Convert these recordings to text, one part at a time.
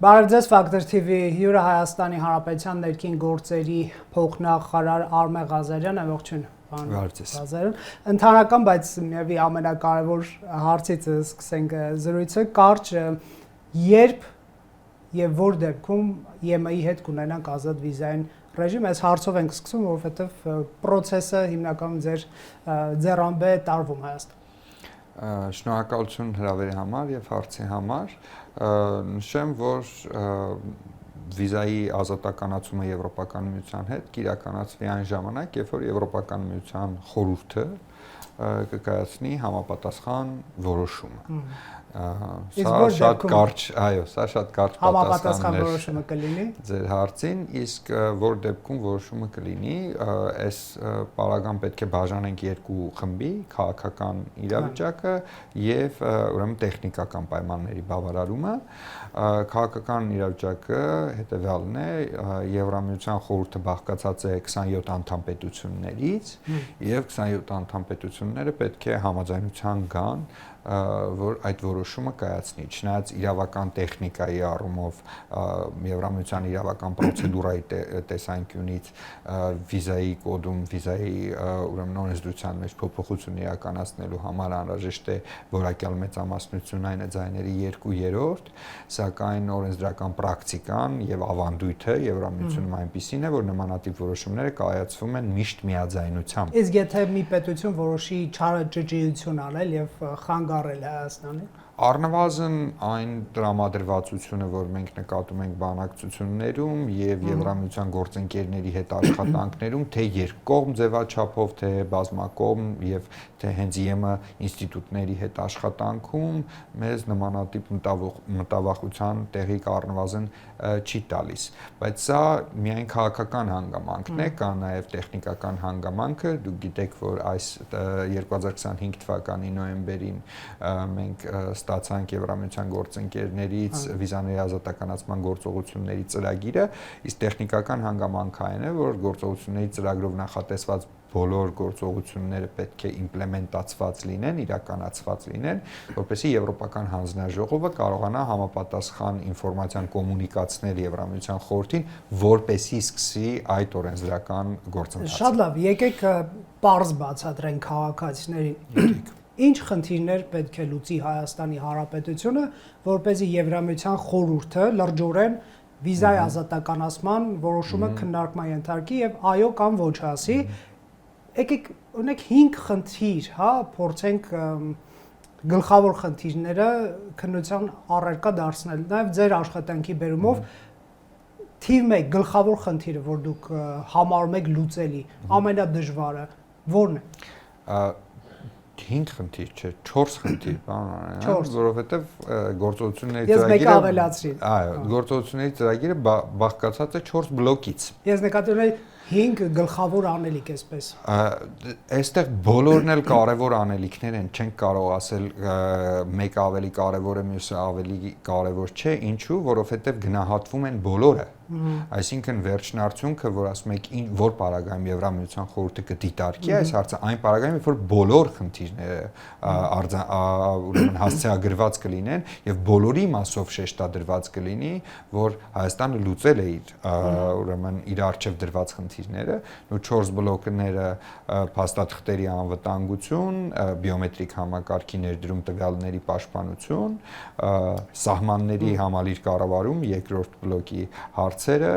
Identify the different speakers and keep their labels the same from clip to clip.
Speaker 1: Բարև ձեզ, Factor TV հյուրը Հայաստանի Հանրապետության ներքին գործերի փոխնախարար Արմեն Ղազարյանն է, ողջույն, պարոն Ղազարյան։ Ընդհանրական, բայց միևնույն ամենակարևոր հարցից սկսենք զրույցը, կարճ երբ եւ որ դեպքում ԵՄ-ի հետ կունենանք ազատ վիզային ռեժիմ, այս հարցով ենք սկսում, որովհետեւ process-ը հիմնականում ձեր ձեռամբե տարվում Հայաստան։
Speaker 2: Շնորհակալություն հրավերի համար եւ հարցի համար։ Նշեմ, որ վիզայի ազատականացումը Եվրոպական միության հետ կիրականացվի այն ժամանակ, երբ որ Եվրոպական միության խորհուրդը կկայացնի համապատասխան որոշումը։ Սա շատ կարճ, այո, սա շատ կարճ
Speaker 1: համապատասխան որոշումը կլինի
Speaker 2: ձեր հարցին, իսկ որ դեպքում որոշումը կլինի, այս պարագան պետք է բաժանենք երկու խմբի՝ քաղաքական իրավիճակը եւ ուրեմն տեխնիկական պայմանների բավարարումը։ Քաղաքական իրավիճակը հետեւյալն է՝ Եվրամիության խորհուրդը բաղկացած է 27 անդամ պետություններից եւ 27 անդամ պետությունները պետք է համաձայնության գան, որ այդ որոշումը կայացնի, չնայած իրավական տեխնիկայի առումով Եվրամիության իրավական պրոցեդուրայի տեսանկյունից վիզայի կոդում, վիզայի ուրեմն օրենսդրության մեջ փոփոխություն իրականացնելու համար անհրաժեշտ է որակյալ մեծամասնություն, այն է ձայների 2/3, սակայն օրենսդրական պրակտիկան եւ ավանդույթը Եվրամիությունում այնպիսին է, որ նմանատիպ որոշումները կայացվում են միշտ միաձայնությամբ։
Speaker 1: Իսկ եթե մի պետություն որոշի չարաճճիություն անել եւ խանգարել Հայաստանին,
Speaker 2: առնվազն այն տրամադրվածությունը, որ մենք նկատում ենք բանակցություններում եւ Եվրամիության գործընկերների հետ աշխատանքներում, թե երկկողմ ձևաչափով, թե բազմակողմ եւ թե հենց ԵՄ ինստիտուտների հետ աշխատանքում, մեզ նմանատիպ մտավախության տեղիք առնվազն չի տալիս, բայց սա միայն քաղաքական հանգամանքն է, կա նաեւ տեխնիկական հանգամանքը։ Դուք գիտեք, որ այս 2025 թվականի նոյեմբերին մենք ստացանք Եվրամիության գործընկերներից վիզաների ազատականացման գործողությունների ծրագիրը, իսկ տեխնիկական հանգամանքը այն է, որ գործողությունների ծրագրով նախատեսված բոլոր գործողությունները պետք է իմպլեմենտացված լինեն, իրականացված լինեն, որպեսզի Եվրոպական հանձնաժողովը կարողանա համապատասխան ինֆորմացիան կոմունիկացնել Եվրամիության խորհրդին, որպեսզի սկսի այդ օրենսդրական գործընթացը։
Speaker 1: Շատ լավ, եկեք պարզ բացատրենք քաղաքացիներին։ Ինչ խնդիրներ պետք է լուծի Հայաստանի Հանրապետությունը, որպեսզի Եվրամիության խորհուրդը լրջորեն վիզայի ազատականացման որոշումը քննարկման ենթարկի եւ այո կամ ոչ ասի։ Եկեք ունեք 5 խնդիր, հա, փորձենք գլխավոր խնդիրները քննության առարկա դարձնել։ Նաեւ ձեր աշխատանքի բերումով թիվ 1 գլխավոր խնդիրը, որ դուք համարում եք լուծելի, ամենադժվարը ո՞րն է։
Speaker 2: 5 խնդիր չէ, 4 խնդիր, բան, որովհետև գործողությունների
Speaker 1: ծրագիրը։ Ես մեկը ավելացրի։
Speaker 2: Այո, գործողությունների ծրագիրը բաղկացած է 4 բլոկից։
Speaker 1: Ես նկատի ունեի 5 գլխավոր անելիք էսպես։
Speaker 2: Այստեղ բոլորն էլ կարևոր անելիքներ են, չենք կարող ասել մեկը ավելի կարևոր է, մյուսը ավելի կարևոր չէ, ինչու, որովհետև գնահատվում են բոլորը։ Այսինքն վերջնարդյունքը, որ ասում եք որ պարագայում Եվրամիության խորհուրդը կդիտարկի այս հարցը, այն պարագայում, որ բոլոր խնդիրները ուրեմն հասցեագրված կլինեն եւ բոլորի մասով շեշտադրված կլինի, որ Հայաստանը լուծել է ուրեմն իր արժեվ դրված խնդիրները, ու 4 բլոկները փաստաթղթերի անվտանգություն, բիոմետրիկ համակարգի ներդրում տվյալների պաշտպանություն, սահմանների համալիր կառավարում, երկրորդ բլոկի հարցերը,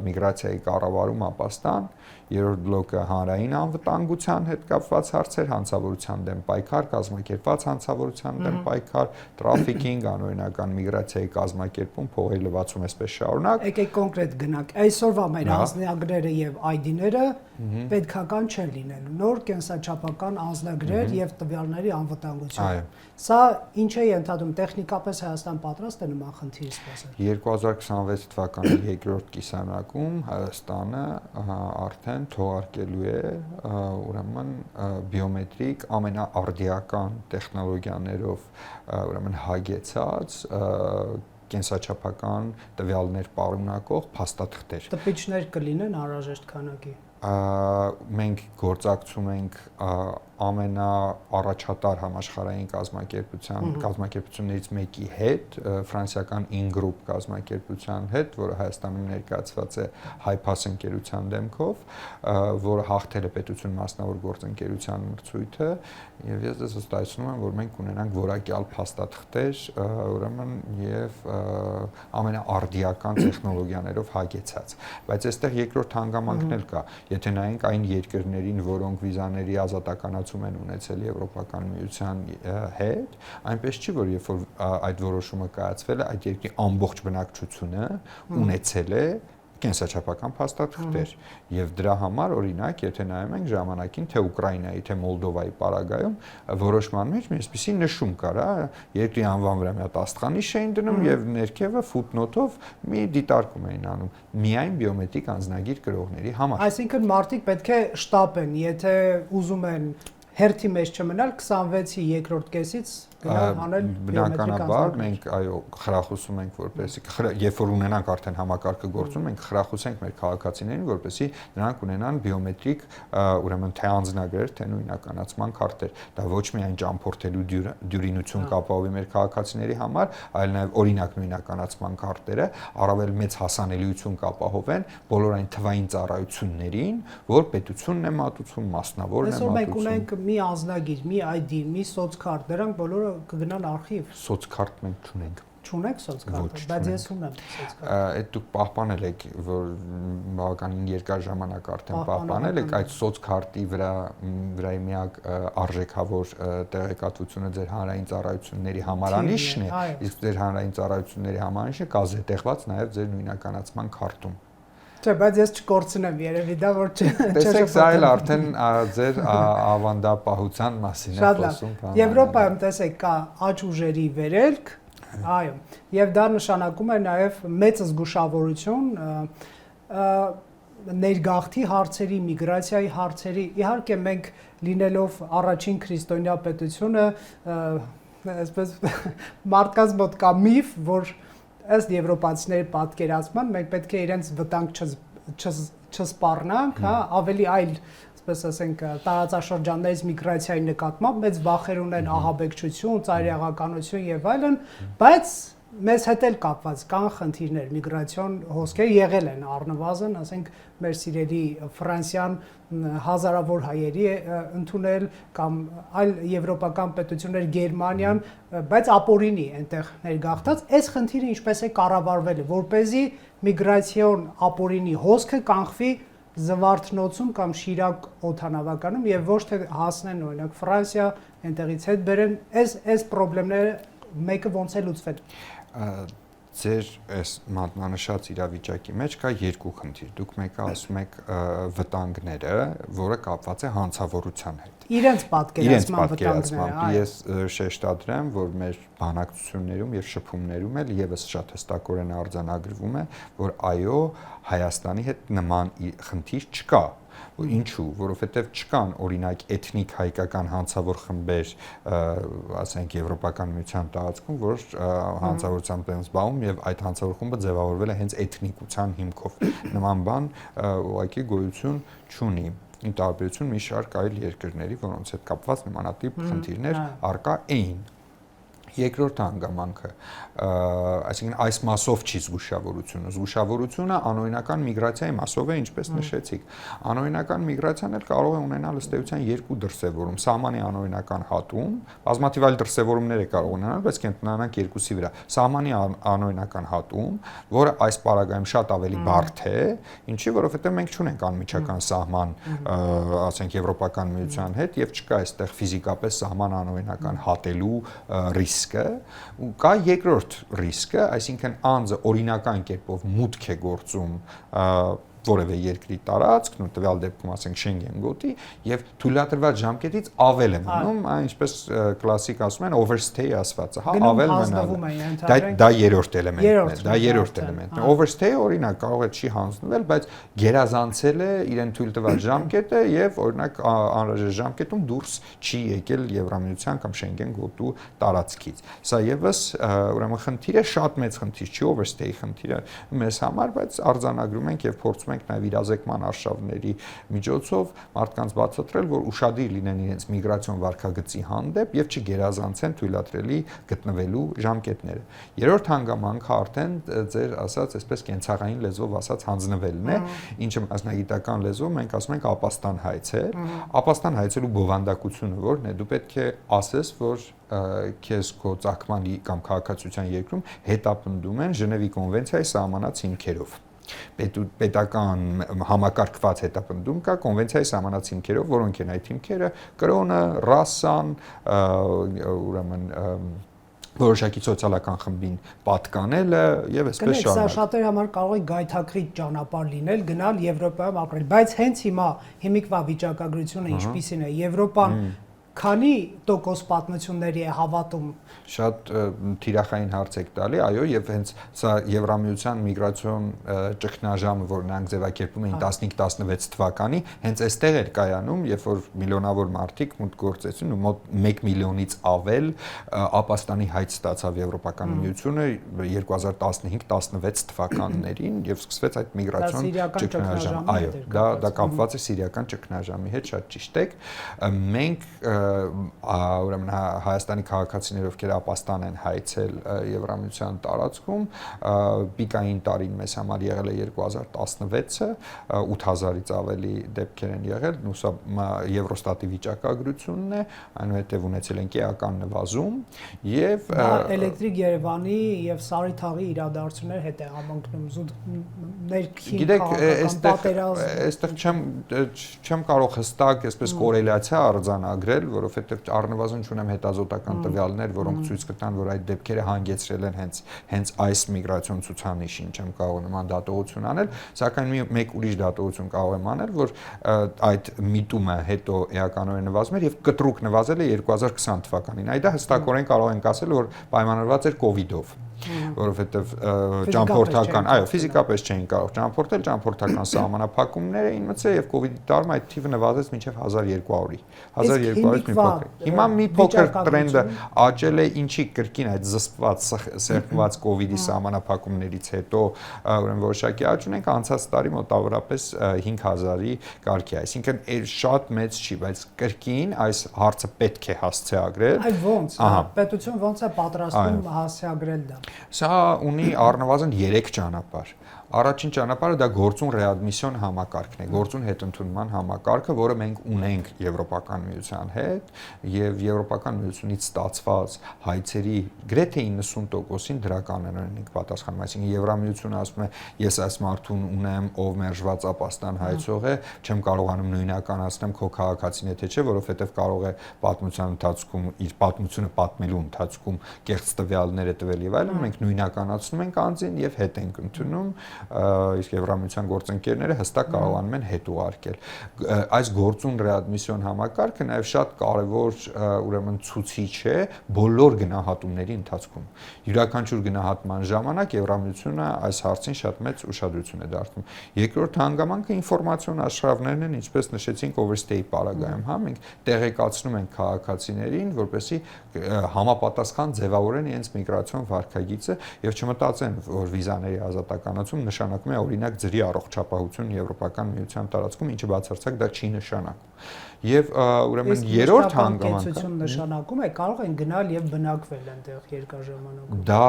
Speaker 2: միգրացիայի կառավարում, ապաստան, երրորդ բլոկը հանրային անվտանգության հետ կապված հարցեր, հանցավորության դեմ պայքար, կազմակերպված հանցավորության դեմ պայքար, տրաֆիկինգ, անօրինական միգրացիայի կազմակերպում, փողերի լվացում, այսպես շարունակ։
Speaker 1: Եկեք կոնկրետ գնանք։ Այսօրվա մեր անձնագրերը եւ ID-ները պետքական չեն լինելու։ Նոր կենսաչափական անձնագրեր եւ տվյալների անվտանգություն։ Սա ինչ է ենթադրում, տեխնիկապես Հայաստան պատրաստ է նման խնդիրը սպասել։
Speaker 2: 2026 թվականի երկրորդ կիսամյակում Հայաստանը արդեն թողարկելու է ուրեմն բիոմետրիկ ամենաարդիական տեխնոլոգիաներով ուրեմն հագեցած կենսաչափական տվյալներ պարունակող փաստաթղթեր։
Speaker 1: Տպիչներ կլինեն անհրաժեշտ քանակի։
Speaker 2: մենք գործակցում ենք ամենաառաջատար համաշխարհային կազմակերպություններից մեկի հետ, ֆրանսիական In-Group կազմակերպության հետ, որը Հայաստանում ներկայացված է Հայփաս ընկերության դեմքով, որը հաղթել է պետություն մասնավոր գործընկերության մրցույթը, եւ ես դες վստահեցնում եմ, որ մենք կունենանք որակյալ փաստաթղթեր, ուրեմն եւ ամենաարդիական տեխնոլոգիաներով հագեցած, բայց այստեղ երկրորդ հանգամանքն էլ կա, եթե նայենք այն երկրներին, որոնք վիզաների ազատականացում են ունեցել Եվրոպական միության հետ, այնպես չի, որ երբ որ այդ որոշումը կայացվել է, այդ երկրի ամբողջ բնակչությունը ունեցել է կենսաչափական փաստաթղթեր եւ դրա համար օրինակ եթե նայում ենք ժամանակին թե Ուկրաինայի թե Մոլդովայի պարագայում որոշման մեջ մի այսպիսի նշում կար, երկրի անվան վրա մի հատ աստղանիշ էին դնում եւ ներքևը ֆուտնոտով մի դիտարկում էին անում միայն բիոմետրիկ անձնագիր կրողների համար։
Speaker 1: Այսինքն մարդիկ պետք է շտապեն, եթե ուզում են հերթի մեջ չմնալ 26-ի երկրորդ կեսից գնալ անել
Speaker 2: բնականաբար մենք այո խրախուսում ենք որպեսզի երբ որ ունենանք արդեն համակարգը գործում մենք խրախուսենք մեր քաղաքացիներին որպեսզի նրանք ունենան բիոմետրիկ ուրեմն թե անձնագրեր թե նույնականացման քարտեր դա ոչ միայն ճամփորդելու դյուրինություն կապահովի մեր քաղաքացիների համար այլ նաև օրինակ նույնականացման քարտերը առավել մեծ հասանելիություն կապահովեն բոլոր այն թվային ծառայություններին որ պետությունն է մատուցում մասնավորն է մատուցում
Speaker 1: մի անձնագիր, մի ID, մի սոցկարտ, դրանք բոլորը կգնան արխիվ։
Speaker 2: Սոցկարտ մենք չունենք։
Speaker 1: Չունեք սոցկարտը, բայց ես ունեմ սոցկարտ։
Speaker 2: Այդ դուք պահպանել եք, որ բավականին երկար ժամանակ արդեն պահպանել եք այդ սոցկարտի վրայի միակ արժեքավոր տեղեկատվությունը ձեր հանրային ծառայությունների համարանիշն է, իսկ ձեր հանրային ծառայությունների համարանիշը կազետեղված նաև ձեր նույնականացման քարտում։
Speaker 1: Չէ, բայց ես չկորցնեմ երևի դա որ
Speaker 2: Տեսեք, սա էլ արդեն ձեր ավանդապահության մասին է խոսում։
Speaker 1: Եվրոպայում տեսեք կա աճ ուժերի վերելք, այո, եւ դա նշանակում է նաեւ մեծ զգուշավորություն ներգաղթի հարցերի, միգրացիայի հարցերի։ Իհարկե մենք լինելով առաջին քրիստոնյա պետությունը, այսպես մարդկանց մոտ կա միֆ, որ ըստ եվրոպացիների պատկերացման մենք պետք է իրենց վտանգ չսպառնանք, հա, ավելի այլ, այսպես ասենք, տարածաշրջաններից միգրացիայի նկատմամբ մեծ վախեր ունեն ահաբեկչություն, ծայրահեղականություն եւ այլն, բայց մեզ հետ էլ կապված կան խնդիրներ, միգրացիոն հոսքեր եղել են առնվազն, ասենք մեր սիրելի Ֆրանսիան հազարավոր հայերի է ընդունել կամ այլ եվրոպական պետություններ Գերմանիան, բայց ապօրինի այնտեղ ներգաղթած, այս խնդիրը ինչպես է կառավարվել, որպեսզի միգրացիոն ապօրինի հոսքը կանխվի Զվարթնոցում կամ Շիրակ օդանավականում եւ ոչ թե հասնեն օրինակ Ֆրանսիա, այնտեղից հետ բերեն, այս խնդիրները մեկը ոնց է լուծվել։
Speaker 2: Ձեր այս մատնանշած իրավիճակի մեջ կա երկու խնդիր։ Դուք մեկը ասում եք վտանգները, որը կապված է հանցավորության հետ։
Speaker 1: Իրենց պատկերացման վտանգները։
Speaker 2: Ես շեշտադրեմ, որ մեր բանակցություններում եւ շփումներում էլ եւս շատ հստակորեն արձանագրվում է, որ այո, Հայաստանի հետ նման խնդիր չկա։ Ինչու, որովհետև չկան օրինակ էթնիկ հայկական հանցավոր խմբեր, ասենք Եվրոպական միության տարածքում, որ հանցավորությամբ են զբաղվում եւ այդ հանցավոր խումբը ձևավորվել է հենց էթնիկության հիմքով։ Նման բան ուղղակի գոյություն չունի։ Ի տարբերություն մի շարք այլ երկրների, որոնց հետ կապված նմանատիպ խնդիրներ առկա էին։ Երկրորդ հանգամանքը, այսինքն այս մասով չի զգուշավորությունը։ Զգուշավորությունը անօրինական միգրացիայի մասով է, ինչպես նշեցիք։ Անօրինական միգրացիան էլ կարող է ունենալ ըստ էության երկու դրսևորում՝ սահմանի անօրինական հատում, բազմաթիվ այլ դրսևորումներ է կարող ունենալ, բայց կենտրոնանանք երկուսի վրա։ Սահմանի անօրինական հատում, որը այս պարագայում շատ ավելի բարդ է, ինչի որովհետև մենք չունենք անմիջական սահման, ասենք Եվրոպական միության հետ եւ չկա այստեղ ֆիզիկապես սահման անօրինական հատելու ռիսկը, ու կա երկրորդ ռիսկը, այսինքն անձը օրինական կերպով մուտք է գործում որևէ երկրի տարածքն ու տվյալ դեպքում ասենք Շենգեն գոտի եւ թույլատրված ժամկետից ավել է մնում, ինչպես կլասիկ ասում են overstay ասվածը, հա, ավել մնալ։ Դա երրորդ էլեմենտն է, դա երրորդ էլեմենտն է։ Overstay-ը օրինակ կարող է չի հանձնվել, բայց գերազանցել է իրեն թույլ տված ժամկետը եւ օրինակ անհրաժեշտ ժամկետում դուրս չի եկել Եվրամիության կամ Շենգեն գոտու տարածքից։ Սա եւս ուրեմն խնդիր է, շատ մեծ խնդիր չի overstay խնդիրը մեզ համար, բայց արձանագրում ենք եւ փորձում ենք ենք նաև իրազեկման արշավների միջոցով մարդկանց բացատրել, որ ուշադիր լինեն իրենց միգրացիոն վարքագծի հանդեպ եւ չգերազանցեն թույլատրելի գտնվելու ժամկետները։ Երրորդ հանգամանքը արդեն ձեր ասած, այսպես կենցաղային լեզվով ասած հանձնվելն է, ինչը մասնագիտական լեզվով մենք ասում ենք ապաստան հայցել։ Ապաստան հայցելու բովանդակությունը որն է, դու պետք է ասես, որ քեզ քո ծագման կամ քաղաքացիության երկրում հետապնդում են Ժնևի կոնվենցիայի սահմանած հիմքերով։ Պետական համակարգված հետապնդում կա կոնվենցիայի սահմանած հիմքերով, որոնք են այդ հիմքերը՝ կրոնը, ռասան, ուրեմն որոշակի սոցիալական խմբին պատկանելը եւ այսպես շարունակ։
Speaker 1: Սա շատերի համար կարող է գայթակղիչ ճանապարհ լինել, գնալ Եվրոպայում ապրել, բայց հենց հիմիկվա վիճակագրությունը ինչպիսին է, Եվրոպան քանի տոկոս պատմությունների է հավատում։
Speaker 2: Շատ թիրախային հարց եք տալի, այո, եւ հենց սա Եվրամիության միգրացիոն ճգնաժամը, որ նրանք ձևակերպում էին 15-16 թվականի, հենց այստեղ էր կայանում, երբ որ միլիոնավոր մարդիկ մուտք գործեցին ու մոտ 1 միլիոնից ավել ապաստանի հայց ստացավ Եվրոպական միությունը 2015-16 թվականներին եւ սկսվեց այդ միգրացիոն ճգնաժամը։ Այո, դա կապված է սիրիական ճգնաժամի հետ, շատ ճիշտ եք։ Մենք ուրեմն Հայաստանի քաղաքացիներ, ովքեր ապաստան են հայցել Եվրամիության տարածքում, պիկային տարին մեզ համար եղել է 2016-ը, 8000-ից ավելի դեպքեր են եղել, ու սա Եվրոստատի վիճակագրությունն է, այնուհետև ունեցել են էական նվազում եւ
Speaker 1: Էլեկտրիկ Երևանի եւ Սարիթաղի իրադարձություններ հետ է համընկնում զուտ ներքին քաղաքական պատերազմ։
Speaker 2: Այստեղ չեմ կարող հստակ այսպես կորելացիա արձանագրել, որովհետև առնվազն չունեմ հետազոտական տվյալներ, որոնք ցույց կտան, որ այդ դեպքերը հանգեցրել են հենց այս միգրացիոն ցուցանիշին, չեմ կարող նման դատողություն անել, սակայն մեկ ուրիշ դատողություն կարող եմ անել, որ այդ միտումը հետո էականորեն նվազում էր եւ կտրուկ նվազել է 2020 թվականին։ Այդ հստակորեն կարող ենք ասել, որ պայմանավորված էր կոവിഡ്ով, որովհետև ճամփորդական, այո, ֆիզիկապես չէին կարող ճամփորդել, ճամփորդական սահմանափակումներ էին մտցել եւ կոവിഡ്ի տարում այդ թիվը նվազեց մինչեւ 1200-ի, 1200-ից մի փոքր։ Հիմա մի փոքր տրենդը աճել է, ինչի կրկին այդ զսպված, սեղմված կոവിഡ്ի սահմանափակումներից հետո ուրեմն որոշակի աճ ունենք, անցած տարի մոտավորապես 5000-ի կարգի, այսինքն շատ մեծ չի, բայց կրկին այս հարցը պետք է հասցեագրել։
Speaker 1: Այ ոնց, պետություն ոնց է պատրաստվում հասցեագրել դա։
Speaker 2: Սա ունի առնվազն 3 ճանապարհ։ Առաջին ճանապարհը դա գործուն ռեադմիսիոն համակարգն է, գործուն հետընդունման համակարգը, որը մենք ունենք Եվրոպական միության հետ եւ Եվրոպական միությունից ստացված հայցերի գրեթե 90%-ին դրականորեն ենք պատասխանում, այսինքն Եվրամիությունը ասում է, ես այս մարդուն ունեմ, ով մերժված ապաստան հայցող է, չեմ կարողանում նույնականացնեմ քո քաղաքացին, թե չէ, որովհետեւ կարող է պատմության ընթացքում իր պատմությունը պատմելու ընթացքում կեղծ տվյալները տվել եւ այլն, մենք նույնականացնում ենք անձին եւ հետ ենք ընդունում, իսկ Եվրամիության գործընկերները հստակ կարողանում են հետ ուղարկել։ Այս գործուն ռեադմիսիոն համակարգը նաև շատ կարևոր ուրեմն ցուցիչ է բոլոր գնահատումների ընթացքում։ Յուրաքանչյուր գնահատման ժամանակ Եվրամիությունը այս հարցին շատ մեծ ուշադրություն է դարձնում։ Երկրորդ հանգամանքը ինֆորմացիոն աշխարհներն են, ինչպես նշեցինք Overstay պարագայում, մենք տեղեկացնում ենք քաղաքացիներին, որպեսզի համապատասխան ձևավորեն իրենց միգրացիոն վարքագիծը եւ չմտածեն, որ վիզաների ազատականացում նշանակում է օրինակ ձրի առողջապահություն Եվրոպական միության տարածքում, ինչը բացարձակ դա չի նշանակում։ Եվ ուրեմն երրորդ հանգամանքը
Speaker 1: նշանակում է կարող են գնալ եւ բնակվել այնտեղ երկար ժամանակ։
Speaker 2: Դա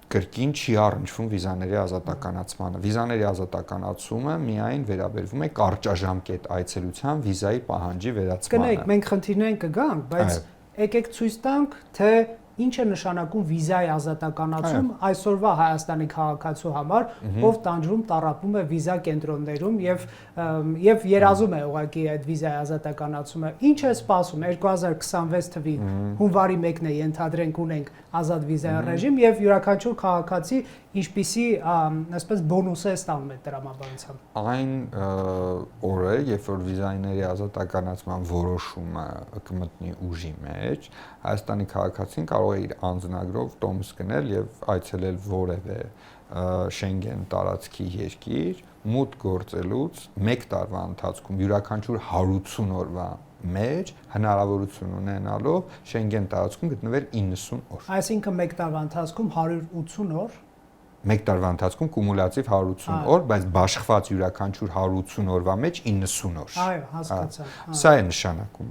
Speaker 2: կրկին չի առնչվում վիզաների ազատականացմանը։ Վիզաների ազատականացումը միայն վերաբերվում է կարճաժամկետ այցելության վիզայի պահանջի վերացմանը։
Speaker 1: Կնայեք, մենք խնդիրներին կգանք, բայց եկեք ցույց տանք, թե ինչ է նշանակում վիզայի ազատականացում այսօրվա Հայաստանի քաղաքացու համար, ով տանջվում տառապում է վիզա կենտրոններում եւ երազում է ուղղակի այդ վիզայի ազատականացումը։ Ինչ է սպասում 2026 թվի հունվարի 1-ն է ենթադրենք ունենք ազատ վիզայի ռեժիմ եւ յուրաքանչյուր քաղաքացի ինչպիսի այսպես բոնուս է ստանում այդ տրամաբանությամբ։
Speaker 2: Այն օրը, երբ որ վիզաների ազատականացման որոշումը կմտնի ուժի մեջ, Հայաստանի քաղաքացին կարող է իր անձնագրով տոմս գնել եւ այցելել որևէ Շենգեն տարածքի երկիր, մուտք գործելուց 1 տարվա ընթացքում յուրաքանչյուր 180 օրվա մեջ հնարավորություն ունենալով Շենգեն տարածքում գտնվել 90 օր։
Speaker 1: Այսինքն 1 տարվա ընթացքում 180 օր
Speaker 2: 1 տարվա ընթացքում կումուլատիվ 180 օր, բայց բաշխված յուրաքանչյուր 180 օրվա մեջ 90 օր։
Speaker 1: Այո, հասկացա։
Speaker 2: Սա է նշանակում։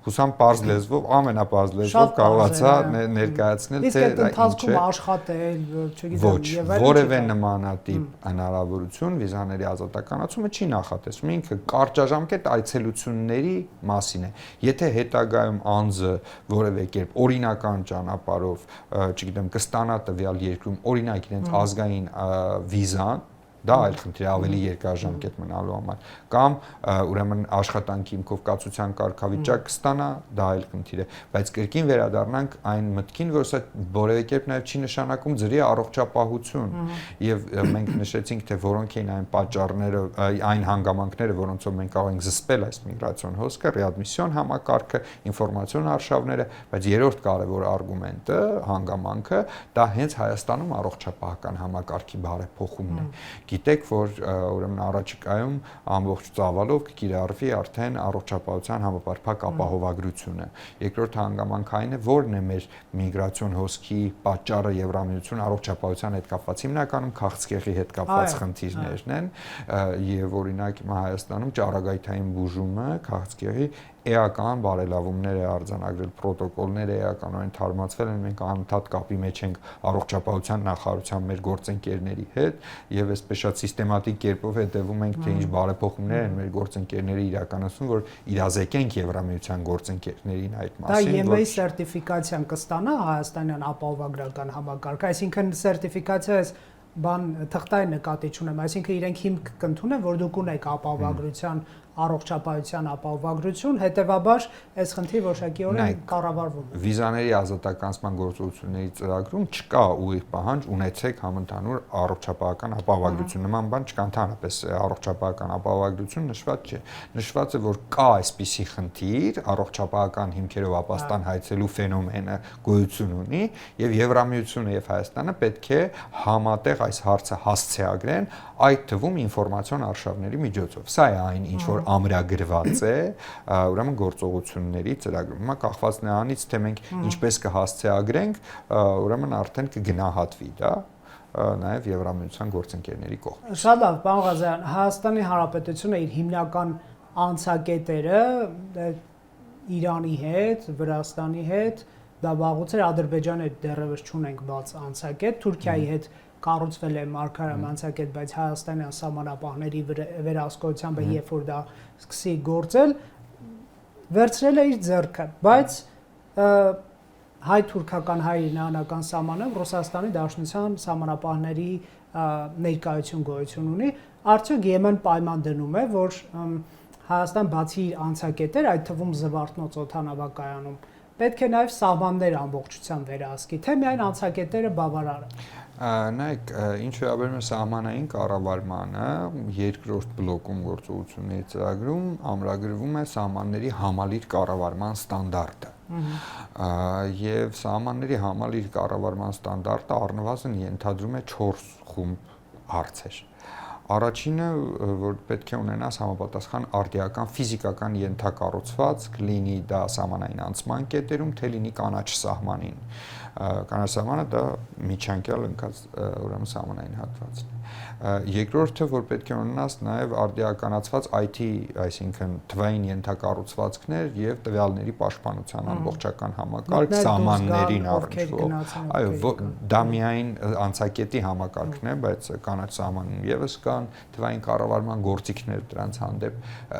Speaker 2: Հուսամ պարզ լեզվով, ամենապարզ լեզվով կարողացա ներկայացնել,
Speaker 1: թե այդ ընթացքում աշխատել, չգիտեմ,
Speaker 2: եւ որևէ նմանատիպ հնարավորություն վիզաների ազատականացումը չի նախատեսվում։ Ինքը կարճաժամկետ այցելությունների մասին է։ Եթե հետագայում անձը որևէ կերպ օրինական ճանապարհով, չգիտեմ, կստանա տվյալ երկրում օրինակ իրենց ազգային վիզան, դա այլ խնդիր է, ավելի երկարաժամկետ մնալու համար, կամ ուրեմն աշխատանքի հիմքով կացության կարգավիճակ կստանա, դա այլ խնդիր է, բայց կրկին վերադառնանք այն մտքին, որ սա որևէ կերպ նաև չի նշանակում ձրի առողջապահություն, եւ մենք նշեցինք, թե որոնք են այն պատճառները, այն հանգամանքները, որոնցով մենք կարող ենք զսպել այս միգրացիոն հոսքը, ռեադմիսիոն համակարգը, ինֆորմացիոն արշավները, բայց երրորդ կարևոր արգումենտը, հանգամանքը, դա հենց Հայաստանում առողջապահական համակարգի բարեփոխումն է։ Գիտեք, որ ուրեմն առաջիկայում ամբողջ ծավալով կկիրառվի արդեն առողջապահության համապարփակ ապահովագրությունը։ Երկրորդ հանգամանքն է, որն է մեր միգրացիոն հոսքի պատճառը Եվրամիություն առողջապահության հետ կապված հիմնականում քաղցկեղի հետ կապված խնդիրներն են, եւ օրինակ Հայաստանում ճառագայթային բուժումը քաղցկեղի էական բարելավումներ է արձանագրել, պրոտոկոլներ էականորեն թարմացվել են, մենք անընդհատ կապի մեջ ենք առողջապահության նախարարության մեր գործընկերների հետ եւ այսպես շատ սիստեմատիկ կերպով հետևում ենք, թե ինչ բարեփոխումներ են մեր գործընկերները իրականացնում, որ իրազեկենք Եվրամիության գործընկերներին այդ մասին։
Speaker 1: Դա ԵՄ-ի սերտիֆիկացիան կստանա Հայաստանյան ապահովագրական համակարգ, այսինքն սերտիֆիկացիայից բան թղթային նկատի չունեմ, այսինքն իրենք հիմք կընդունեն, որ դուք ունեք ապահովագրության առողջապահության ապահովագրություն, հետեւաբար այս խնդիրը որոշակիորեն կառավարվում է։
Speaker 2: Վիզաների ազատականացման գործողությունների ծրագրում չկա ուղիղ պահանջ ունեցեք համընդհանուր առողջապահական ապահովագրություն, նման բան չկա, ընդհանրապես առողջապահական ապահովագրություն նշված չէ։ Նշված է, որ կա այսպիսի խնդիր, առողջապահական հիմքերով ապաստան հայցելու ֆենոմենը գոյություն ունի, եւ Եվրամիությունը եւ Հայաստանը պետք է համատեղ այս հարցը հասցեագրեն, այդ թվում ինֆորմացիոն արշավների միջոցով։ Սա է այն, ինչ որ ամրագրված է ուրեմն գործողությունների ծրագրում։ Հիմա կախված նրանից, թե մենք ինչպես կհասցեագրենք, ուրեմն արդեն կգնահատվի դա նաև Եվրամիության գործընկերների կողմից։
Speaker 1: Շատ լավ, պարոն Ղազարյան, Հայաստանի Հանրապետությունը իր հիմնական անցակետերը Իրանի հետ, Վրաստանի հետ, դա վաղուց էր, Ադրբեջանի հետ դեռևս չունենք բաց անցակետ, Թուրքիայի հետ կառուցվել է մարգարեմ անցակետ, բայց հայաստանյան սահմանապահների վերահսկողությամբ երբ որ դա սկսի գործել, վերցրել է իր ձեռքը, բայց հայ-թուրքական հայ-իրանական սահմանը Ռուսաստանի Դաշնության սահմանապահների ներկայություն գոյություն ունի, արդյոք Եմեն պայման դնում է, որ Հայաստան բացի իր անցակետեր, այդ թվում Զվարթնոց օդանավակայանում, պետք է նաև սահմաններ ամբողջությամբ վերահսկի, թե միայն անցակետերը բավարար է։
Speaker 2: Նայեք, ինչ վերաբերում է սահմանային կառավարմանը, երկրորդ բլոկում գործողությունների ծրագրում ամրագրվում է սահմանների համալիր կառավարման ստանդարտը։ Եվ սահմանների համալիր կառավարման ստանդարտը առնվազն ենթադրում է 4 խումբ հարցեր։ Առաջինը, որ պետք է ունենաս համապատասխան արդիական ֆիզիկական ենթակառուցվածք, լինի դա սահմանային անցման կետերում, թե լինի կանաչ սահմանին։ Կանաչ սահմանը դա միջանկյալ ընկած ուրեմն սահմանային հատվածն է։ Երկրորդը, որ պետք է ունենաս նաև արդիականացված IT, այսինքն թվային ենթակառուցվածքներ եւ տվյալների պաշտպանության ամբողջական համակարգ սահմաններին առնչվող։ Այո, դա միայն անցակետի համակարգն է, բայց կանաչ սահմանում եւս կան թվային կառավարման գործիքներ դրանց հանդեպ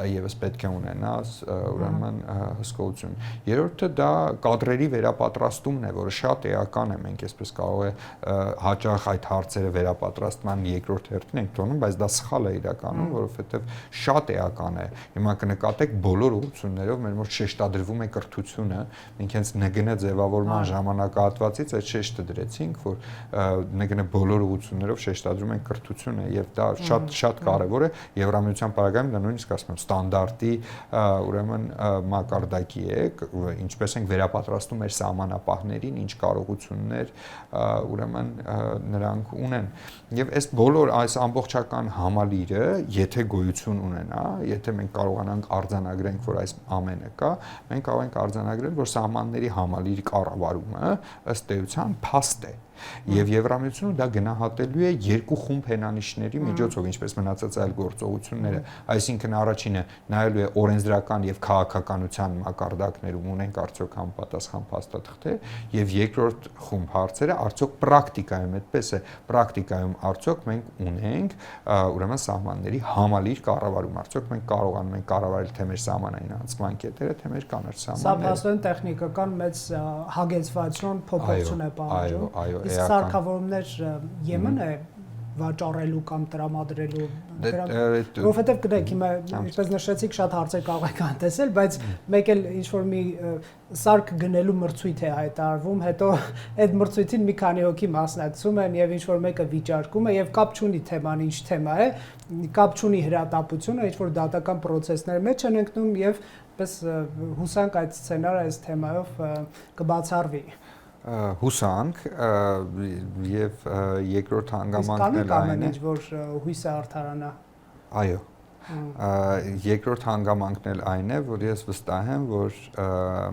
Speaker 2: եւս պետք է ունենաս ուրեմն հսկողություն։ Երրորդը դա կադրերի վերապատրաստումն է, որը շատ էական է, մենք այսպես կարող է հաճախ այդ հարցերը վերապատրաստման երկրորդ հերթին ենք տոնում, բայց դա սխալ է իրականում, որովհետև շատ էական է։ Հիմա կնկատեք բոլոր ուղղություններով մեր մոտ շեշտադրվում է կրթությունը, մենք հենց ՆԳՆ ձևավորման ժամանակահատվածից այդ շեշտը դրեցինք, որ ՆԳՆ բոլոր ուղղություններով շեշտադրում են կրթությունը եւ դա շատ կարեւոր է Եվրամիության պարագայում, դա նույնիսկ ասում եմ ստանդարտի ուրեմն մակարդակի է, ինչպես ենք վերապատրաստում մեր սահմանապահներին, ինչ կարողություններ ուրեմն նրանք ունեն։ Եվ այս բոլոր այս ամբողջական համալիրը, եթե գոյություն ունենա, եթե մենք կարողանանք արձանագրենք, որ այս ամենը կա, մենք կարող ենք արձանագրել, որ սահմանների համալիր կառավարումը ըստ էության փաստ է։ Եվ Եվրամիությունը դա գնահատելու է երկու խումբ հենանիշների միջոցով, ինչպես մնացած այլ գործողությունները, այսինքն առաջինը նայելու է օրենսդրական եւ քաղաքականության մակարդակներում ունենք արդյոք համապատասխան փաստաթղթեր, եւ երկրորդ խումբ հարցերը արդյոք պրակտիկայում այդպես է, պրակտիկայում արդյոք մենք ունենք ուրեմն սահմանների համալիր կառավարում, արդյոք մենք կարողանում ենք կառավարել թե մեր սահմանային անցման կետերը, թե մեր կանաչ
Speaker 1: Սա
Speaker 2: սահմանները։
Speaker 1: փաստորեն տեխնիկական մեծ հագեցվածություն փոփոխություն է պահանջում։
Speaker 2: Այո,
Speaker 1: Իսկ սարքավորումներ ԵՄ-ն է վաճառելու կամ տրամադրելու դրանք, որովհետև գիտեք, հիմա ինչպես նշեցիք, շատ հարցեր կարող եք անտեսել, բայց մեկ էլ ինչ որ մի սարք գնելու մրցույթ է հայտարարվում, հետո այդ մրցույթին մի քանի հոգի մասնակցում են եւ ինչ որ մեկը վիճարկում է եւ կապ չունի թեման ինչ թեմա է, կապ չունի հրատապությունը, ինչ որ դատական process-ների մեջ են ընկնում եւ պես հուսանք այդ սցենարը այս թեմայով կբացառվի։
Speaker 2: Հուսանք եւ երկրորդ հանգամանքն էլ այն է,
Speaker 1: որ հույսը արդարանա։
Speaker 2: Այո։ Երկրորդ հանգամանքն էլ այն է, որ ես վստահ եմ, որ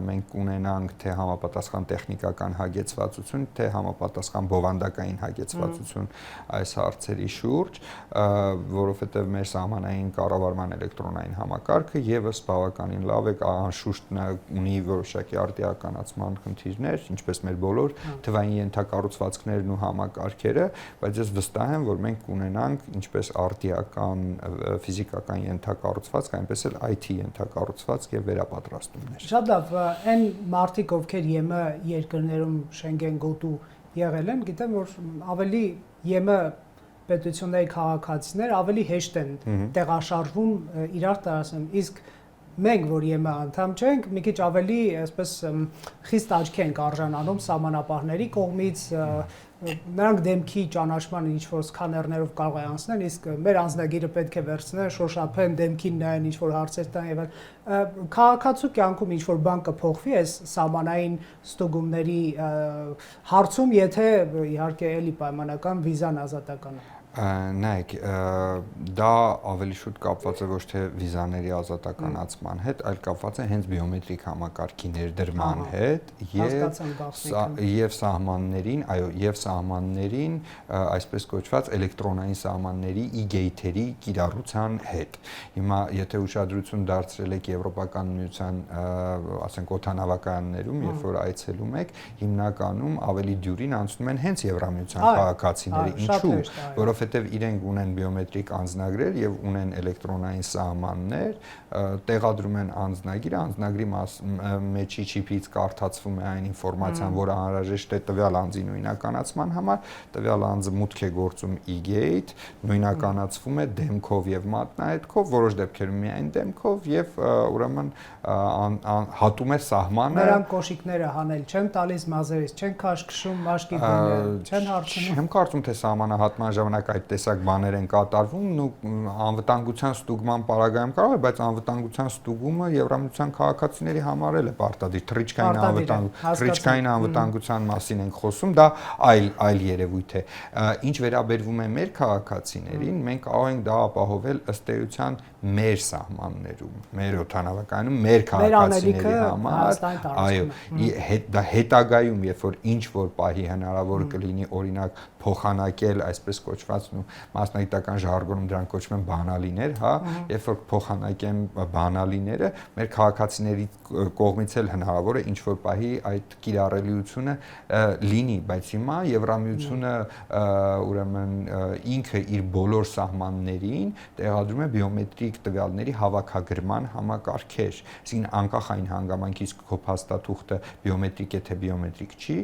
Speaker 2: մենք ունենանք թե համապատասխան տեխնիկական հագեցվածություն, թե համապատասխան բովանդակային հագեցվածություն այս հարցերի շուրջ, որովհետև մեր սահմանային կառավարման էլեկտրոնային համակարգը եւս բավականին լավ է, անշուշտ ունի որոշակի արդիականացման խնդիրներ, ինչպես մեր բոլոր թվային ենթակառուցվածքներն ու համակարգերը, բայց ես վստահ եմ, որ մենք կունենանք ինչպես արդիական ֆիզիկական ենթակառուցվածք, այնպես էլ IT ենթակառուցվածք եւ վերապատրաստումներ։
Speaker 1: Շատ լավ, այն մարդիկ, ովքեր ԵՄ երկրներում Schengen գոտու եղել են, գիտեմ, որ ավելի ԵՄ պետությունների քաղաքացիներ ավելի հեշտ են տեղաշարժվում իրար տարածում, իսկ մենք, որ ԵՄ անդամ չենք, մի քիչ ավելի, այսպես խիստ աչքի ենք արժանանում սահմանապահների կողմից, նրանք դեմքի ճանաչման ինչ-որ սկաներներով կարող է անցնել, իսկ մեր անձնագիրը պետք է վերցնեն, շոշափեն, դեմքին նայեն, ինչ-որ հարցեր տան եւ այլն։ Քաղաքացու կյանքում ինչ-որ բան կփոխվի այս սահմանային ստուգումների հարցում, եթե իհարկե էլի պայմանական վիզան ազատական է։
Speaker 2: Նայեք, դա ավելի շուտ կապված է ոչ թե վիզաների ազատականացման հետ, այլ կապված է հենց բիոմետրիկ համակարգի ներդրման հետ եւ սահմաններին, այո, եւ սահմաններին, այսպես կոչված էլեկտրոնային սահմանների e-gate-երի կիրառության հետ։ Հիմա եթե ուշադրություն դարձրել եք Եվրոպական միության, ասենք օդանավակայաններում, երբ որ այցելում եք, հիմնականում ավելի դյուրին անցնում են հենց Եվրամիության քաղաքացիները, ինչու՞, որովհետև իրենք ունեն բիոմետրիկ անձնագրեր եւ ունեն էլեկտրոնային սահմաններ, տեղադրում են անձնագիրը, անձնագրի մեջի չիպից կարդացվում է այն ինֆորմացիան, որը անհրաժեշտ է տվյալ անձի նույնականացման համար, տվյալ անձը մուտք է գործում e-gate, նույնականացվում է դեմքով եւ մատնահետքով, որոշ դեպքերում միայն դեմքով եւ ուրեմն հատում է սահմանը։
Speaker 1: Նրանք կոշիկները հանել չեն տալիս մազերից, չեն քաշքշում, մաշկի գույները չեն հարցնում։
Speaker 2: Չեմ կարծում թե սահմանահատման ժամանակ այդ տեսակ բաներ են կատարվում, անվտանգության ստուգման պարագայում կարող է, բայց անվտանգության ստուգումը Եվրամիության քաղաքացիների համար էլ է պարտադիր, թռիչքային անվտանգության մասին ենք խոսում, դա այլ երևույթ է։ Ինչ վերաբերվում է մեր քաղաքացիներին, մենք կարող ենք դա ապահովել ըստ էության մեր սահմաններում, մեր օդանավակայանում, մեր քաղաքացիների համար, այո, դա հետագայում, երբ որ ինչ որ պահի հնարավոր կլինի օրինակ փոխանակել այսպես կոչված մասնագիտական ժարգոնում դրանք կոչվում են բանալիներ, հա, երբ որ փոխանակեն բանալիները, մեր քաղաքացիների կողմից էլ հնարավոր է ինչ որ պահի այդ կիրառելիությունը լինի, բայց հիմա Եվրամիությունը ուրեմն ինքը իր բոլոր սահմաններին տեղադրում է բիոմետրիկ տվյալների հավաքագրման համակարգեր, այսինքն անկախ այն հանգամանքից քո փաստաթուղթը բիոմետրիկ է թե բիոմետրիկ չի,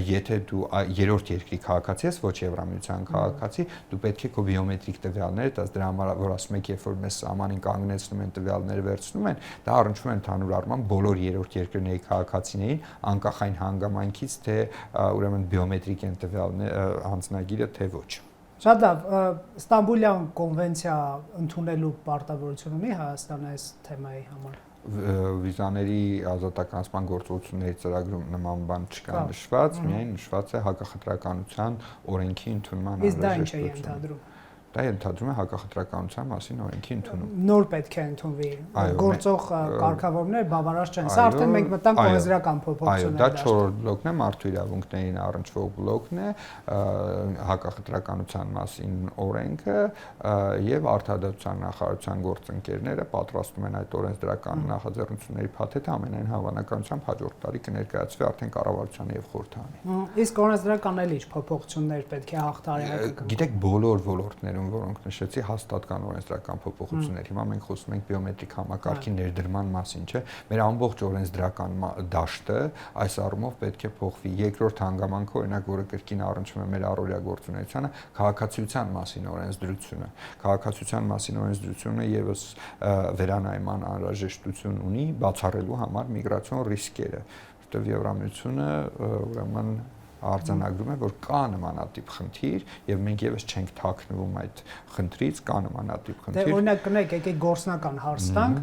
Speaker 2: եթե դու երրորդ երկրի քաղաքացի ես, ոչ Եվրամիության քաղաքացի, դու պետք է քո բիոմետրիկ տվյալները տաս, դրա համար որ ասում եք, երբ որ մեզ սահմանին կանգնեցնում են տվյալները վերցնում են, դա առնչվում է ընդհանուր առմամբ բոլոր երրորդ երկրների քաղաքացիներին, անկախ այն հանգամանքից, թե ուրեմն բիոմետրիկ են տվյալները անձնագիրը, թե ոչ։
Speaker 1: Շատ լավ, Ստամբուլյան կոնվենցիա ընդունելու պարտավորություն ունի Հայաստանը այս թեմայի համար։
Speaker 2: Վիզաների ազատականացման գործողությունների ծրագրում նման բան չկա նշված, միայն նշված է հակախտրականության օրենքի ընդունման
Speaker 1: անհրաժեշտությունը։
Speaker 2: Դա ենթադրում է հակախտրականության մասին օրենքի ընդունում։
Speaker 1: Նոր պետք է ընդունվի։ Գործող կարգավորումները բավարար չեն։ Սա արդեն մենք մտանք օրենսդրական փոփոխությունների։
Speaker 2: Դա 4-րդ բլոկն է, մարդու իրավունքներին առնչվող բլոկն է, հակախտրականության մասին օրենքը եւ Արտադրության նախարարության գործընկերները պատրաստում են այդ օրենսդրական նախաձեռնությունների փաթեթը, ամենայն հավանականությամբ հաջորդ տարի կներկայացվի արդեն կառավարությանը եւ խորհրդարանի։
Speaker 1: Իսկ օրենսդրական էլ ինչ փոփոխություններ պետք է հաղթարի հայկական։
Speaker 2: Գիտեք, բոլոր ոլորտներում, որոնք նշեցի, հաստատ կան օրենսդրական փոփոխություններ։ Հիմա մենք խոսում ենք բիոմետրիկ համակարգի ներդրման մասին, չէ՞։ Մեր ամբողջ օրենսդրական դաշտը այս առումով պետք է փոխվի։ Երկրորդ հանգամանքը, օրինակ, որը կրկին առնչվում է մեր առօրյա գործունեությանը, քաղաքացիության մասին օրենսդրությունը։ Քաղաքացիության մասին օրենսդրությունը եւս վերանայման անհրաժեշտություն ունի բացառելու համար միգրացիոն ռիսկերը, որտեղ Եվրամիությունը ուրեմն արձանագրում է, որ կա նմանատիպ խնդիր եւ մենք եւս չենք թաքնվում այդ խնդրից, կա նմանատիպ խնդիր։
Speaker 1: Դե օրինակ կնեք, եկեք գործնական հարց տանք,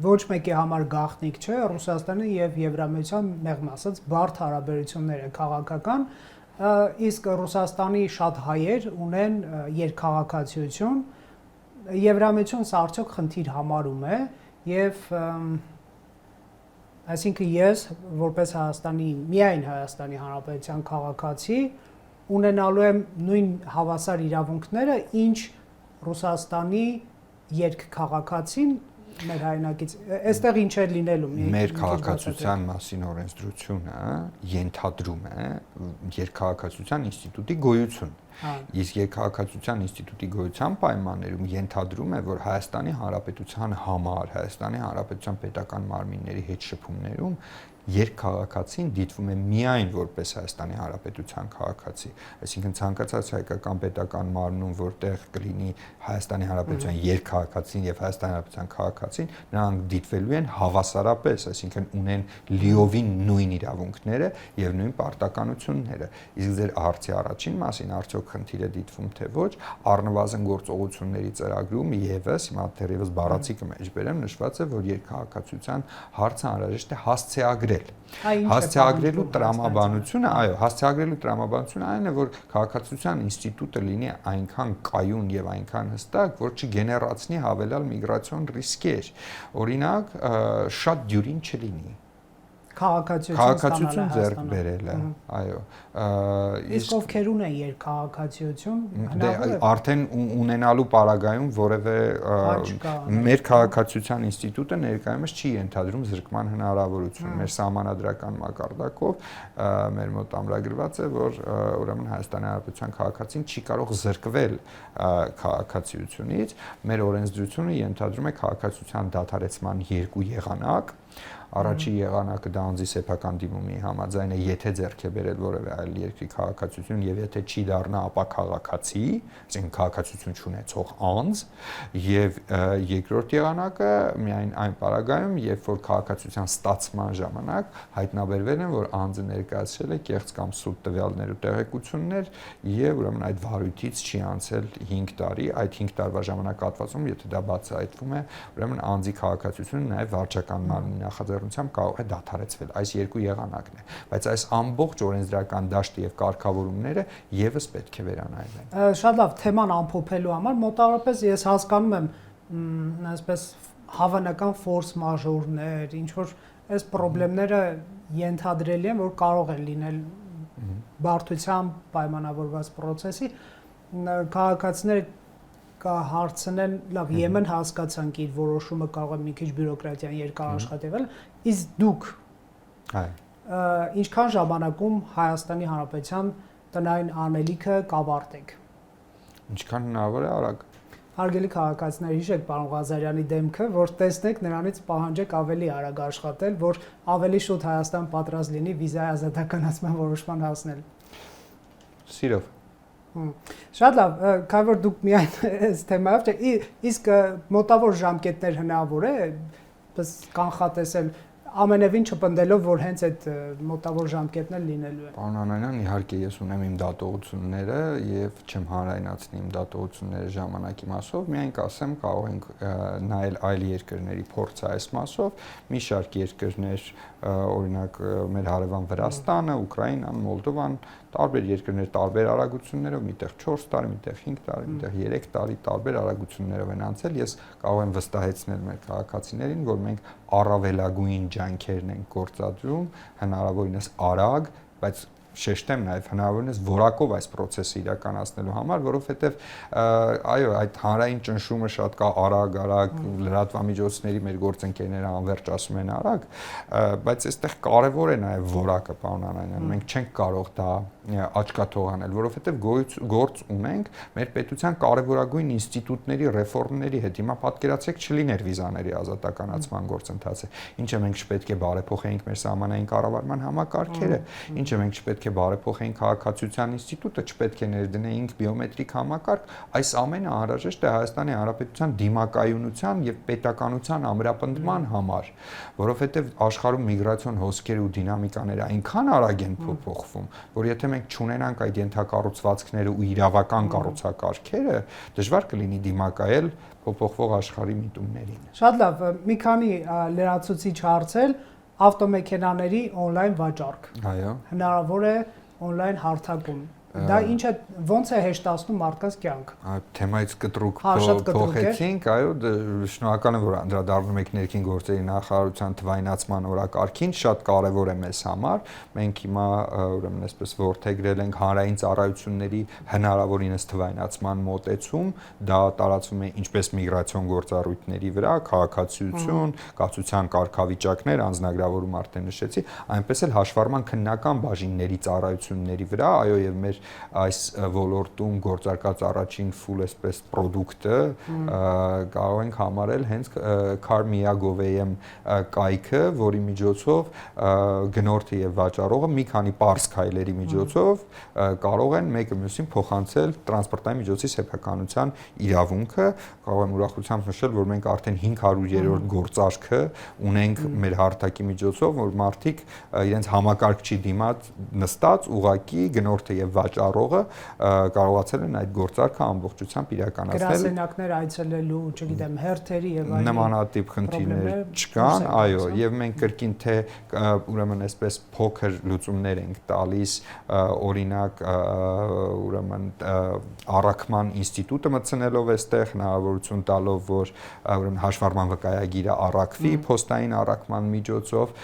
Speaker 1: ոչ մեկի համար գաղտնիք չէ, Ռուսաստանի եւ Եվրամիության մեղմ ասած բարդ հարաբերությունները քաղաքական, իսկ Ռուսաստանի շատ հայեր ունեն երկքաղաքացիություն, Եվրամիությունը սա արդյոք խնդիր համարում է եւ այսինքն ես որպես միայն Հայաստանի Հանրապետության քաղաքացի ունենալու եմ նույն հավասար իրավունքները, ինչ Ռուսաստանի երկքաղաքացին մեր հայրենակից, այստեղ ինչ է լինելու։
Speaker 2: Մեր քաղաքացիության մասին օրենսդրությունը ենթադրում է երկքաղաքացիության ինստիտուտի գոյություն։ Իսկ երկքաղաքացիության ինստիտուտի գոյության պայմաններում ենթադրում է, որ Հայաստանի Հանրապետության համար, Հայաստանի Հանրապետության պետական մարմինների հետ շփումներում երկքաղաքացին դիտվում է միայն որպես Հայաստանի Հանրապետության քաղաքացի, այսինքն ցանկացած հայկական պետական մարմնում, որտեղ կլինի Հայաստանի Հանրապետության երկքաղաքացին եւ Հայաստանի Հանրապետության քաղաքացին, նրանք դիտվելու են հավասարապես, այսինքն ունեն լիովին նույն իրավունքները եւ նույն պարտականությունները։ Իսկ ձեր հարցի առաջին մասին արդյոք խնդիր է դիտվում թե ոչ, առնվազն գործողությունների ծրագրում եւս հիմա դեռևս բառացիկը մեջբերեմ նշված է, որ երկքաղաքացիության հարցը անհրաժեշտ է հասցեագրել։ Հասցեագրելու տրամաբանությունը, այո, հասցեագրելու տրամաբանությունը այն է, որ քաղաքացիության ինստիտուտը լինի այնքան կայուն եւ այնքան հստակ, որ չգեներացնի հավելյալ միգրացիոն ռիսկեր։ Օրինակ, շատ դյուրին չլինի։ Քաղաքացիություն ձեռք բերելը, այո։
Speaker 1: Իսկ ովքեր ունեն երկքաղաքացիություն,
Speaker 2: արդեն ունենալու պարագայում որևէ մեր քաղաքացիության ինստիտուտը ներկայումս չի ենթադրում զրկման հնարավորություն։ Մեր սահմանադրական մակարդակով մեր մոտ ամրագրված է, որ ուրեմն Հայաստանի Հանրապետության քաղաքացին չի կարող զրկվել քաղաքացիությունից։ Մեր օրենսդրությունը ենթադրում է քաղաքացիության դադարեցման երկու եղանակ։ Առաջի եղանակը դա անձի սեփական դիմումի համաձայն է, եթե ձեռք է բերել որևէ այլ երկրի քաղաքացիություն եւ եթե չի դառնա ապա քաղաքացի, այսինքն քաղաքացիություն չունեցող անձ, եւ երկրորդ եղանակը միայն այն պարագայում, երբ որ քաղաքացիության ստացման ժամանակ հայտնաբերվել են, որ անձը ներկայացրել է կեղծ կամ սուտ տվյալներ ու տեղեկություններ եւ ուրեմն այդ վարույթից չի անցել 5 տարի, այդ 5 տարվա ժամանակահատվածում, եթե դա բացահայտվում է, ուրեմն անձի քաղաքացիությունը նաեւ վարչական մարմնի նախաձեռնությամբ կարող է դադարեցվել։ Այս երկու եղանակն է, բայց այս ամբողջ օրենսդրական դաշտը եւ կարգավորումները եւս պետք է վերանայվեն։
Speaker 1: Շատ լավ, թեման ամփոփելու համար մոտավորապես ես հասկանում եմ, այսպես հավանական ֆորս մաժորներ, ինչ որ այս խնդիրները ենթադրելի են, որ կարող են լինել բարդությամբ պայմանավորված process-ի, քաղաքացիները հարցնեն, լավ, Եմեն հասկացանք իր որոշումը կարող է մի քիչ բյուրոկրատիան երկար աշխատել, իսկ դուք ինչքան ժամանակում Հայաստանի Հանրապետության տնային անելիքը կավարտեք։
Speaker 2: Ինչքան հնարավոր է արագ։
Speaker 1: Հարգելի քաղաքացիներ, հիշեք պարոն Ղազարյանի դեմքը, որ տեսնեք նրանից պահանջեք ավելի արագ աշխատել, որ ավելի շուտ Հայաստան պատրաստ լինի վիզայի ազատականացման որոշման հասնել։
Speaker 2: Սիրով։
Speaker 1: Շատ լավ, քանի որ դուք միայն այս թեմայով իսկ մոտավոր ժամկետներ հնարավոր է կանխատեսել ամենևին չպնդելով, որ հենց այդ մոտավոր ժամկետն էլ լինելու է։
Speaker 2: Պարոն Անանյան, իհարկե ես ունեմ իմ դատողությունները եւ չեմ հանրայնացնի իմ դատողությունները ժամանակի մասով, միայն կասեմ կարող ենք նայել այլ երկրների փորձը այս մասով, մի շարք երկրներ, օրինակ մեր հարևան Վրաստանը, Ուկրաինան, Մոլդովան, տարբեր երկրներ տարբեր արագություններով, միտեղ 4 տարի, միտեղ 5 տարի, միտեղ 3 տարի տարբեր արագություններով են անցել, ես կարող եմ վստահեցնել մեր քաղաքացիներին, որ մենք առավելագույն ջանքերն ենք գործադրում, հնարավորինս արագ, բայց շեշտեմ նաև հնարավորինս որակով այս process-ը իրականացնելու համար, որովհետև այո, այդ հանրային ճնշումը շատ կա արագ, լրատվամիջոցների մեր գործընկերները անverջ ասում են արագ, բայց այստեղ կարևոր է նաև որակը, պարոն Անանյան, մենք չենք կարող դա աչքաթող անել, որովհետև գործ ունենք մեր պետության կարևորագույն ինստիտուտների ռեֆորմների հետ։ Հիմա պատկերացրեք չլիներ վիզաների ազատականացման գործընթացը, ինչը մենք չպետք է բարեփոխեինք մեր սահմանային կառավարման համակարգերը, ինչը մենք չպետք է բարեփոխեինք քաղաքացիության ինստիտուտը, չպետք է ներդնեինք բիոմետրիկ համակարգ, այս ամենը անհրաժեշտ է Հայաստանի Հանրապետության դիմակայունության եւ պետականության ամրապնդման համար, որովհետեւ աշխարհում միգրացիոն հոսքերը ու դինամիկաները այնքան արագ են փոփոխվում, որ եթե մենք չունենանք այդ ենթակառուցվածքները ու իրավական կառուցակարգերը, դժվար կլինի դիմակայել փոփոխվող աշխարհի միտումներին։
Speaker 1: Շատ լավ, մի քանի լրացուցիչ հարցեր, ավտոմեքենաների on-line վաճառք։
Speaker 2: Այո։
Speaker 1: Հնարավոր է on-line հարթակում։ Դա ինչը ոնց է հեշտացնում մարդկանց կյանքը։
Speaker 2: Թեմայից կտրուկ
Speaker 1: կտրուկ է։
Speaker 2: փոխեցինք, այո, շնորհակալ եմ, որ անդրադառնում եք ներքին գործերի նախարարության թվայնացման օրակարգին, շատ կարևոր է մեզ համար։ Մենք հիմա ուրեմն այսպես ворթեգրել ենք հանրային ծառայությունների հնարավորինս թվայնացման մոտեցում, դա տարածվում է ինչպես միգրացիոն գործառույթների վրա, քաղաքացիություն, կացության կարգավիճակներ, անձնագրավորում արդեն նշեցի, այնպես էլ հաշվառման քննական բաժինների ծառայությունների վրա, այո, եւ մեր այս ոլորտում գործարկած առաջին full այսպես product-ը կարող ենք համարել հենց Car.me կայքը, որի միջոցով գնորդը եւ վաճառողը մի քանի պարզ քայլերի միջոցով կարող են մեկը մյուսին փոխանցել տրանսպորտային միջոցի սեփականության իրավունքը, կարող եմ ուրախությամբ նշել, որ մենք արդեն 500-րդ գործարքը ունենք մեր հարթակի միջոցով, որ մարդիկ իրենց համակարգչի դիմաց նստած ուղակի գնորդը եւ վաճառողը կարողացել են այդ գործարքը ամբողջությամբ իրականացնել։
Speaker 1: Գրասենյակներ այցելելու, չգիտեմ, հերթերի եւ այլն
Speaker 2: նմանատիպ խնդիրներ չկան, այո, եւ մենք կրկին թե ուրեմն այսպես փոքր լուծումներ ենք տալիս, օրինակ ուրեմն առաքման ինստիտուտը մտցնելով այստեղ հնարավորություն տալով, որ ուրեմն հաշվառման վկայագիրը առաքվի փոստային առաքման միջոցով,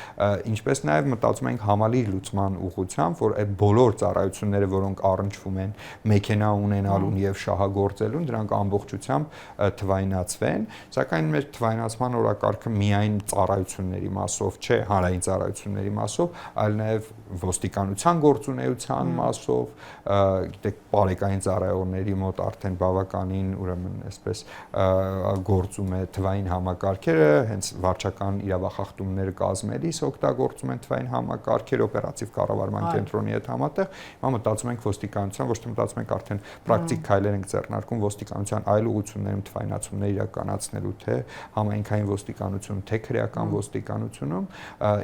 Speaker 2: ինչպես նաեւ մտածում ենք համալիր լուծման ուղղությամբ, որ այդ բոլոր ծառայությունները, որոնք առնչվում են մեքենա ունենալուն եւ շահագործելուն, դրանք ամբողջությամբ թվայնացվեն, սակայն մեր թվայնացման օրակարգը միայն ծառայությունների մասով չէ, հանրային ծառայությունների մասով, այլ նաեւ ոստիկանության գործունեության մասով, գիտեք, բարեկային ծառայողների մոտ արդեն բավականին, ուրեմն այսպես գործում է թվային համակարգերը, հենց վարչական իրավախախտումները կազմելիս օգտագործում են թվային համակարգեր օպերատիվ կառավարման կենտրոնի հետ համատեղ, հիմա մտածում ենք ոստիկանության, ոչ թե մտածում ենք արդեն պրակտիկ քայլեր ենք ձեռնարկում ոստիկանության այլ ուղղություններում թվայնացումներ իրականացնելու, թե համայնքային ոստիկանություն, թե քրեական ոստիկանությունում,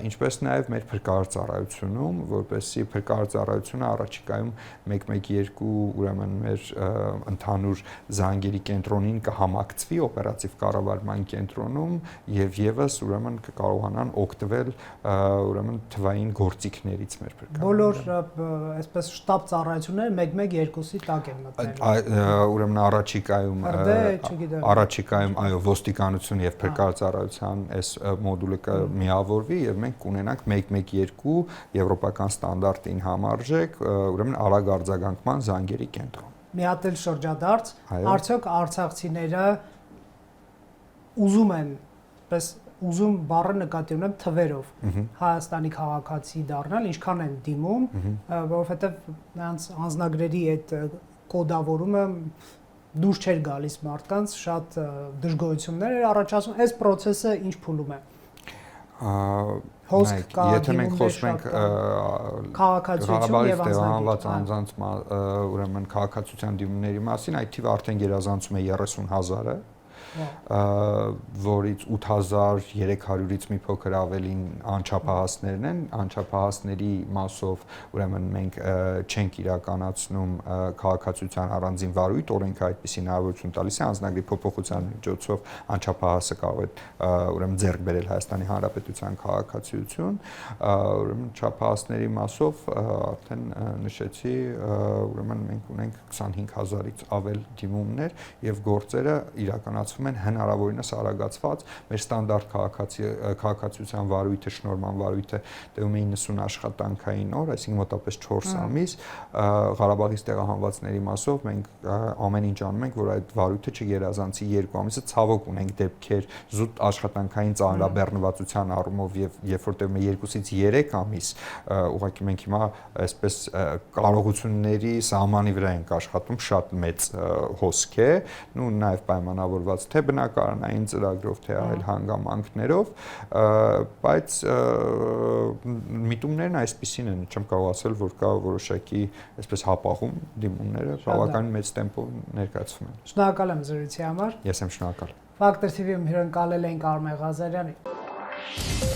Speaker 2: ինչպես նաև մեր փրկարար ծառայությունում, որպեսզի փրկարար ծառայությունը առաջիկայում 112 ուրեմն մեր ընդհանուր զանգերի կենտրոնին կհամակցվի օպերատիվ կառավարման կենտրոնում եւ եւս ուրեմն կկարողանան օգտվել ուրեմն թվային գործիքներից մեր փրկարար։
Speaker 1: Բոլոր այսպես շտաբ ծառայությունները 112-ի տակ են մտնել։
Speaker 2: Ուրեմն առաջիկայում այո ոստիկանություն եւ փրկարար ծառայության այս մոդուլը կմիավորվի եւ մենք կունենանք 112 եվրոպական ստանդարտին համարժեք ուրեմն արագ արձագանքման զանգերի կենտրոն։
Speaker 1: Մի հատ էլ շրջադարձ, արդյոք արցախցիները ուզում են, պես ուզում բառը նկատի ունեմ թվերով Հայաստանի քաղաքացի դառնալ, ինչքան են դիմում, որովհետև նրանց անձնագրերի այդ կոդավորումը դուրս չէր գալիս մարդկանց, շատ դժգոհություններ էր առաջացնում, այս process-ը ինչ փուլում է։ Հոսք կա,
Speaker 2: եթե մենք խոսում ենք
Speaker 1: քաղաքացիություն եւ
Speaker 2: անձանց անձանց ուրեմն քաղաքացիության դիմումների մասին, այդ թիվը արդեն գերազանցում է 30,000-ը որից 8300-ից մի փոքր ավելին անչափահասներն են, անչափահասների մասով ուրեմն մենք չենք իրականացնում քաղաքացիության առանձին վարույթ, օրենքը այդպիսի հնարավորություն տալիս է անձնագրի փոփոխության միջոցով անչափահասը կարող է ուրեմն ձեռք բերել Հայաստանի Հանրապետության քաղաքացիություն, ուրեմն չափահասների մասով արդեն նշեցի, ուրեմն մենք ունենք 25000-ից ավել դիմումներ եւ գործերը իրականացվում են հնարավորինս արագացված, մեր ստանդարտ քաղաքացիության վարույթը, շնորհման վարույթը տևում է 90 աշխատանքային օր, այսինքն մոտավորապես 4 ամիս, Ղարաբաղից տեղահանվածների մասով մենք ամեն ինչ անում ենք, որ այդ վարույթը չգերազանցի 2 ամիսը, ցավոք ունենք դեպքեր զուտ աշխատանքային ծանրաբեռնվածության առումով եւ երբ որ տևում է 2-ից 3 ամիս, ուղղակի մենք հիմա այսպես կարողությունների սահմանի վրա ենք աշխատում, շատ մեծ հոսք է, ու նաեւ պայմանավորված թե բնակարանային ծրագրով, թե այլ հանգամանքներով, բայց միտումներն այսպիսին են, չեմ կարող ասել, որ կա որոշակի այսպես հապաղում դիմումները բավականին մեծ տեմպով ներկայացվում են։
Speaker 1: Շնորհակալ եմ զրույցի համար։
Speaker 2: Ես եմ շնորհակալ։
Speaker 1: Factor TV-ում հյուրընկալել ենք Արմեն Ղազարյանին։